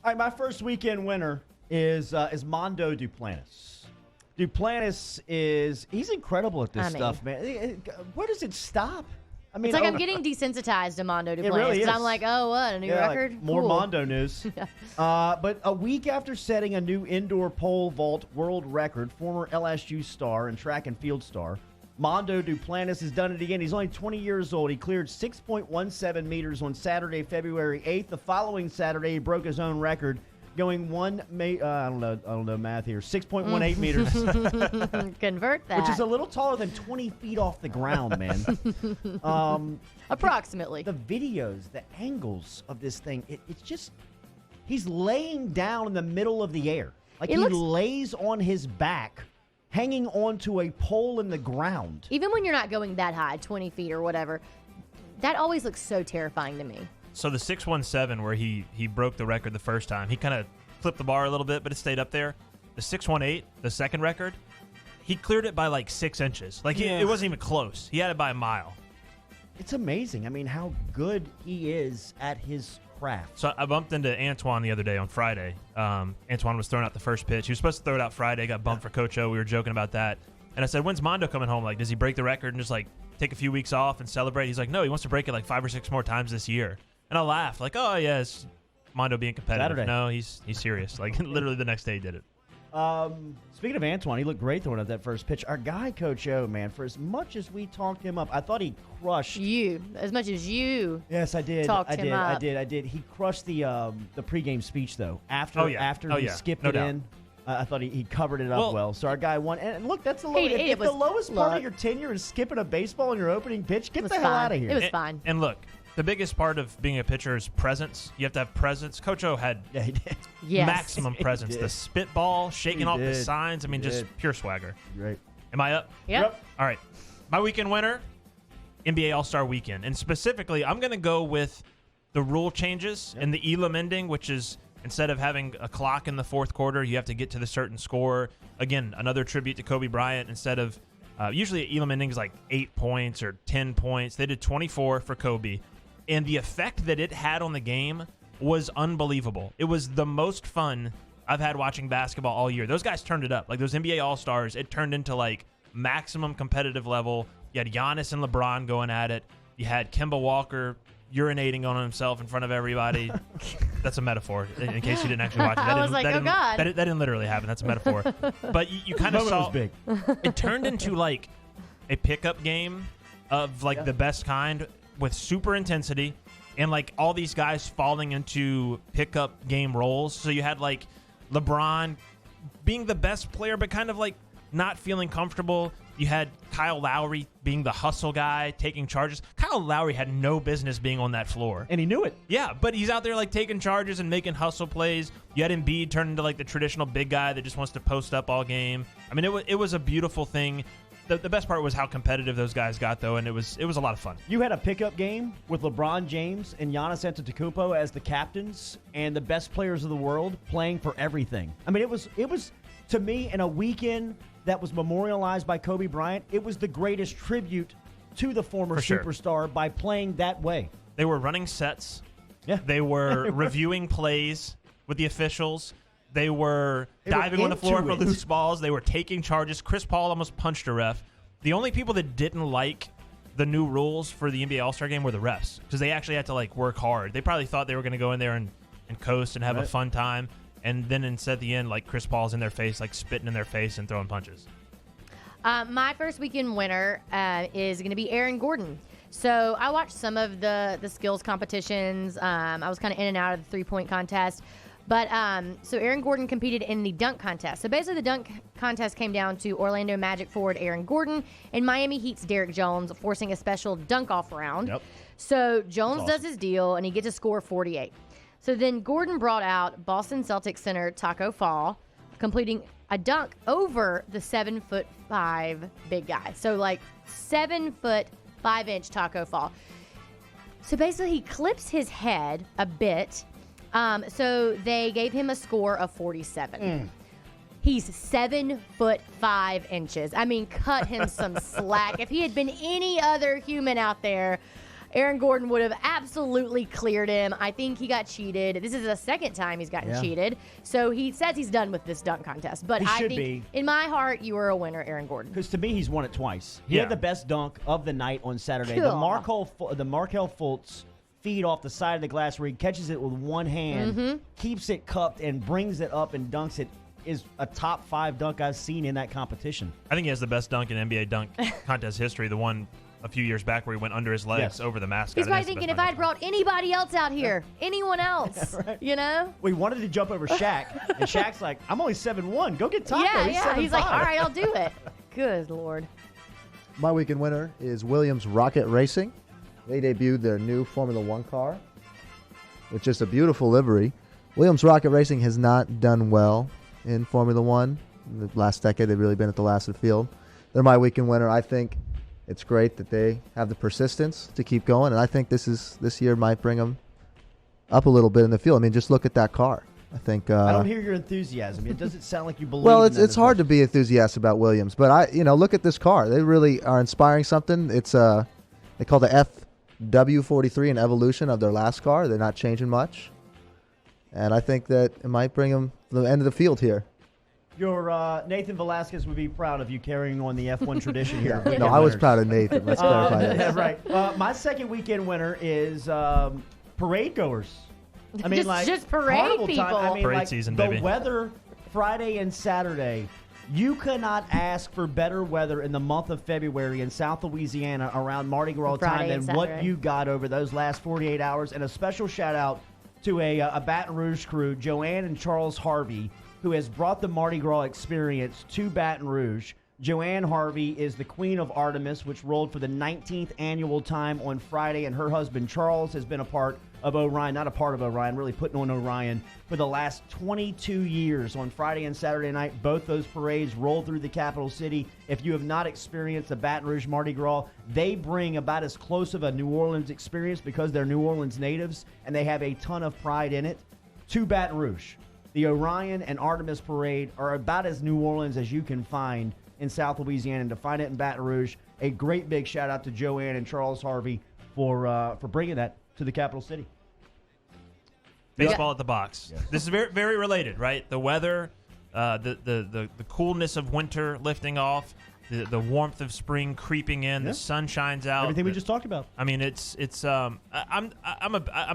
All right, my first weekend winner is Mondo Duplantis. Duplantis he's incredible at this stuff, man. Where does it stop? I mean, it's like I'm getting desensitized to Mondo Duplantis. It really is. I'm like, oh, what, a new record? Like more cool. Mondo news. But a week after setting a new indoor pole vault world record, former LSU star and track and field star, Mondo Duplantis has done it again. He's only 20 years old. He cleared 6.17 meters on Saturday, February 8th. The following Saturday, he broke his own record, going I don't know math here, 6.18 meters. Convert that. Which is a little taller than 20 feet off the ground, man. Approximately. The videos, the angles of this thing, it's just, he's laying down in the middle of the air. Like he lays on his back, hanging onto a pole in the ground. Even when you're not going that high, 20 feet or whatever, that always looks so terrifying to me. So the 617 where he broke the record the first time, he kind of flipped the bar a little bit, but it stayed up there. The 618, the second record, he cleared it by like 6 inches. Like it wasn't even close. He had it by a mile. It's amazing. I mean, how good he is at his craft. So I bumped into Antoine the other day on Friday. Antoine was throwing out the first pitch. He was supposed to throw it out Friday, got bumped for Coach O. We were joking about that. And I said, when's Mondo coming home? Like, does he break the record and just like take a few weeks off and celebrate? He's like, no, he wants to break it like 5 or 6 more times this year. And I laughed, like, oh, yeah, it's Mondo being competitive. Saturday. No, he's serious. Like, literally the next day he did it. Speaking of Antoine, he looked great throwing out that first pitch. Our guy, Coach O, man, for as much as we talked him up, I thought he crushed. You, as much as you. Yes, I did. Talked him up. I did. He crushed the pregame speech, though. After he skipped no it doubt. in. I thought he covered it up well. So our guy won. And look, that's the lowest. If the lowest part of your tenure is skipping a baseball in your opening pitch, get the hell out of here. It was fine. And look, the biggest part of being a pitcher is presence. You have to have presence. Coach O had he did. maximum presence. The spitball, shaking off the signs. I mean, just pure swagger. Right. Am I up? Yep. All right. My weekend winner, NBA All-Star Weekend. And specifically, I'm going to go with the rule changes and the Elam ending, which is instead of having a clock in the fourth quarter, you have to get to the certain score. Again, another tribute to Kobe Bryant. Instead of usually Elam ending is like 8 points or 10 points. They did 24 for Kobe. And the effect that it had on the game was unbelievable. It was the most fun I've had watching basketball all year. Those guys turned it up. Like those NBA All-Stars, it turned into like maximum competitive level. You had Giannis and LeBron going at it. You had Kemba Walker urinating on himself in front of everybody. That's a metaphor, in case you didn't actually watch it. I was like, oh, God. That didn't literally happen. That's a metaphor. But you kind of saw big. It turned into like a pickup game of like the best kind with super intensity and like all these guys falling into pickup game roles. So you had like LeBron being the best player, but kind of like not feeling comfortable. You had Kyle Lowry being the hustle guy, taking charges. Kyle Lowry had no business being on that floor. And he knew it. Yeah, but he's out there like taking charges and making hustle plays. You had Embiid turn into like the traditional big guy that just wants to post up all game. I mean, it was a beautiful thing. The best part was how competitive those guys got, though, and it was a lot of fun. You had a pickup game with LeBron James and Giannis Antetokounmpo as the captains and the best players of the world playing for everything. I mean, it was to me, in a weekend that was memorialized by Kobe Bryant, it was the greatest tribute to the former superstar by playing that way. They were running sets. Yeah. They were reviewing plays with the officials. They were diving on the floor for loose balls. They were taking charges. Chris Paul almost punched a ref. The only people that didn't like the new rules for the NBA All-Star Game were the refs because they actually had to like work hard. They probably thought they were going to go in there and coast and have a fun time. And then instead at the end, like Chris Paul's in their face, like spitting in their face and throwing punches. My first weekend winner is going to be Aaron Gordon. So I watched some of the skills competitions. I was kind of in and out of the three-point contest. But so Aaron Gordon competed in the dunk contest. So basically the dunk contest came down to Orlando Magic forward Aaron Gordon and Miami Heat's Derrick Jones forcing a special dunk-off round. Yep. So Jones does his deal, and he gets a score of 48. So then Gordon brought out Boston Celtics center Taco Fall, completing a dunk over the 7'5" big guy. So like 7'5" Taco Fall. So basically he clips his head a bit. So they gave him a score of 47. He's 7'5". I mean, cut him some slack. If he had been any other human out there, Aaron Gordon would have absolutely cleared him. I think he got cheated. This is the second time he's gotten cheated. So he says he's done with this dunk contest. But I think in my heart, you were a winner, Aaron Gordon. Because to me, he's won it twice. He had the best dunk of the night on Saturday. The Markel Fultz feed off the side of the glass where he catches it with one hand, keeps it cupped, and brings it up and dunks it. Is a top 5 dunk I've seen in that competition. I think he has the best dunk in NBA dunk contest history. The one a few years back where he went under his legs over the mascot. He's probably thinking, if I had brought anybody else out here, anyone else, you know? We wanted to jump over Shaq, and Shaq's like, I'm only 7'1". Go get Taco. Yeah, he's like, all right, I'll do it. Good Lord. My weekend winner is Williams Rocket Racing. They debuted their new Formula One car with just a beautiful livery. Williams Rocket Racing has not done well in Formula One. In the last decade, they've really been at the last of the field. They're my weekend winner. I think it's great that they have the persistence to keep going, and I think this year might bring them up a little bit in the field. I mean, just look at that car. I think I don't hear your enthusiasm. It doesn't sound like you believe. Well, it's hard to be enthusiastic about Williams, but look at this car. They really are inspiring something. It's they call the FW43 an evolution of their last car. They're not changing much, and I think that it might bring them to the end of the field here. Your Nathan Velasquez would be proud of you carrying on the F1 tradition here. No, I was proud of Nathan. Let's clarify that. Yeah, right. My second weekend winner is parade goers. I mean, just parade people. I mean, parade season, the baby. weather Friday and Saturday. You cannot ask for better weather in the month of February in South Louisiana around Mardi Gras time than what you got over those last 48 hours. And a special shout out to a Baton Rouge crew, Joanne and Charles Harvey, who has brought the Mardi Gras experience to Baton Rouge. Joanne Harvey is the Queen of Artemis, which rolled for the 19th annual time on Friday, and her husband Charles has been a part of Orion, not a part of Orion, really putting on Orion for the last 22 years. On Friday and Saturday night, both those parades roll through the capital city. If you have not experienced the Baton Rouge Mardi Gras, they bring about as close of a New Orleans experience because they're New Orleans natives, and they have a ton of pride in it, to Baton Rouge. The Orion and Artemis Parade are about as New Orleans as you can find in South Louisiana. And to find it in Baton Rouge, a great big shout out to Joanne and Charles Harvey for bringing that to the capital city. Baseball at the box. Yeah. This is very, very related, right? The weather, the coolness of winter lifting off, the warmth of spring creeping in, the sun shines out. Everything we just talked about. I mean, I'm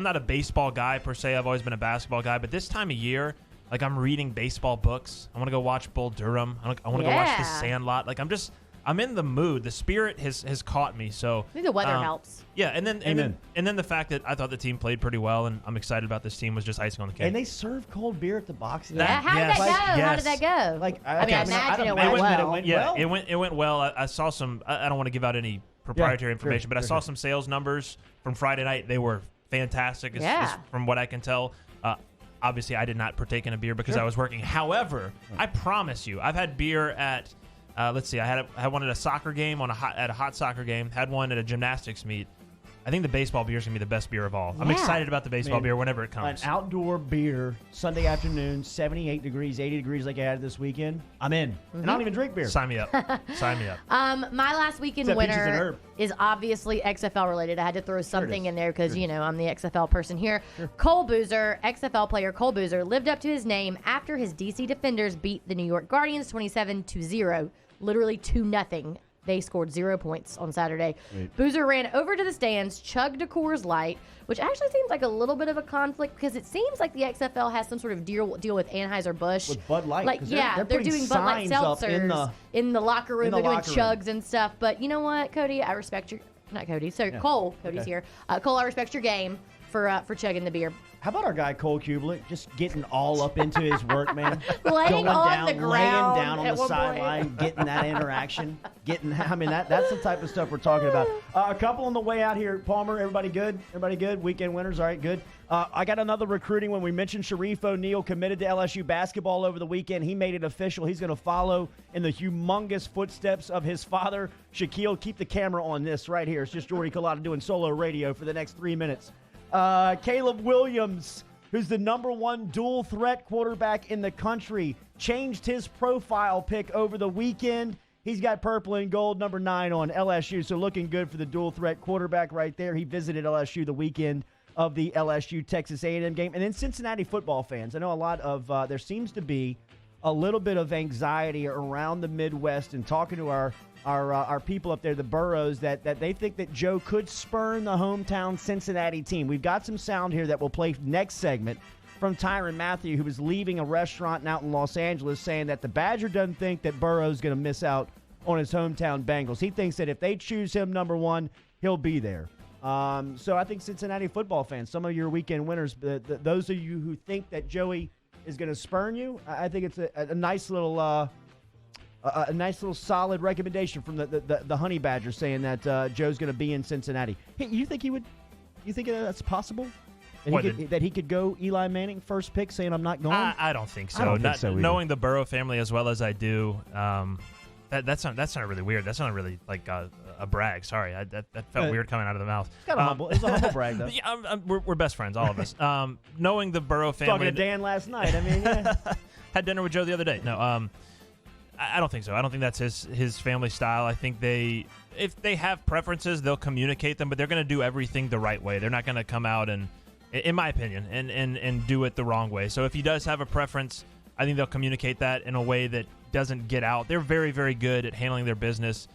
not a baseball guy per se. I've always been a basketball guy, but this time of year, like, I'm reading baseball books. I want to go watch Bull Durham. I want to go watch The Sandlot. Like, I'm in the mood. The spirit has caught me. So I think the weather helps. Yeah, and then the fact that I thought the team played pretty well, and I'm excited about this team was just icing on the cake. And they serve cold beer at the box. Yeah, how did that go? How did that go? Like, I imagine it went well. It went well. I saw some. I don't want to give out any proprietary information, but I saw some sales numbers from Friday night. They were fantastic, from what I can tell. Obviously, I did not partake in a beer because I was working. However, I promise you, I've had beer at. Let's see. I had one at a soccer game at a hot soccer game. Had one at a gymnastics meet. I think the baseball beer is going to be the best beer of all. I'm excited about the baseball beer whenever it comes. An outdoor beer, Sunday afternoon, 78 degrees, 80 degrees like I had this weekend. I'm in. And I don't even drink beer. Sign me up. Sign me up. My last weekend winner is obviously XFL related. I had to throw something in there because, I'm the XFL person here. Sure. Cole Boozer, XFL player Cole Boozer, lived up to his name after his DC Defenders beat the New York Guardians 27-0. Literally 2-0. They scored 0 points on Saturday. Right. Boozer ran over to the stands, chugged a Coors Light, which actually seems like a little bit of a conflict because it seems like the XFL has some sort of deal with Anheuser-Busch. With Bud Light. Like, they're doing Bud Light seltzers in the locker room. They're doing chugs and stuff. But you know what, Cody? I respect your... Not Cody. So Cole. Cody's here. Cole, I respect your game for chugging the beer. How about our guy Cole Kublik just getting all up into his work, man? Laying on the ground, laying down on the sideline, getting that interaction, that's the type of stuff we're talking about. A couple on the way out here. Palmer, everybody good? Everybody good? Weekend winners, all right, good. I got another recruiting when we mentioned Sharif O'Neal committed to LSU basketball over the weekend. He made it official. He's going to follow in the humongous footsteps of his father, Shaquille. Keep the camera on this right here. It's just Jordy Collada doing solo radio for the next 3 minutes. Caleb Williams, who's the #1 dual threat quarterback in the country, changed his profile pic over the weekend. He's got purple and gold, number 9 on LSU, so looking good for the dual threat quarterback right there. He visited LSU the weekend of the LSU-Texas A&M game. And then Cincinnati football fans. I know a lot of there seems to be a little bit of anxiety around the Midwest and talking to our people up there, the Burrows, that they think that Joe could spurn the hometown Cincinnati team. We've got some sound here that we'll play next segment from Tyrann Mathieu, who was leaving a restaurant out in Los Angeles, saying that the Badger doesn't think that Burrow's going to miss out on his hometown Bengals. He thinks that if they choose him number 1, he'll be there. So I think Cincinnati football fans, some of your weekend winners, those of you who think that Joey is going to spurn you, I think it's a nice little solid recommendation from the Honey Badger saying that Joe's going to be in Cincinnati. Hey, you think he would? You think that's possible? That he could go Eli Manning first pick, saying I'm not going? I don't think so. I don't think so either. Knowing the Burrow family as well as I do, that's not really weird. That's not really like a brag. Sorry, that felt weird coming out of the mouth. It's kind of humble. It's a humble brag, though. Yeah, we're best friends, all of us. Knowing the Burrow family. Talking to Dan last night. I mean, yeah. Had dinner with Joe the other day. No, I don't think so. I don't think that's his family style. I think if they have preferences, they'll communicate them, but they're going to do everything the right way. They're not going to come out and, in my opinion, and do it the wrong way. So if he does have a preference, I think they'll communicate that in a way that doesn't get out. They're very, very good at handling their business.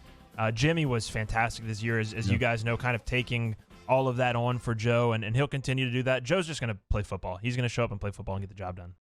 Jimmy was fantastic this year, as you guys know, kind of taking all of that on for Joe, and he'll continue to do that. Joe's just going to play football. He's going to show up and play football and get the job done.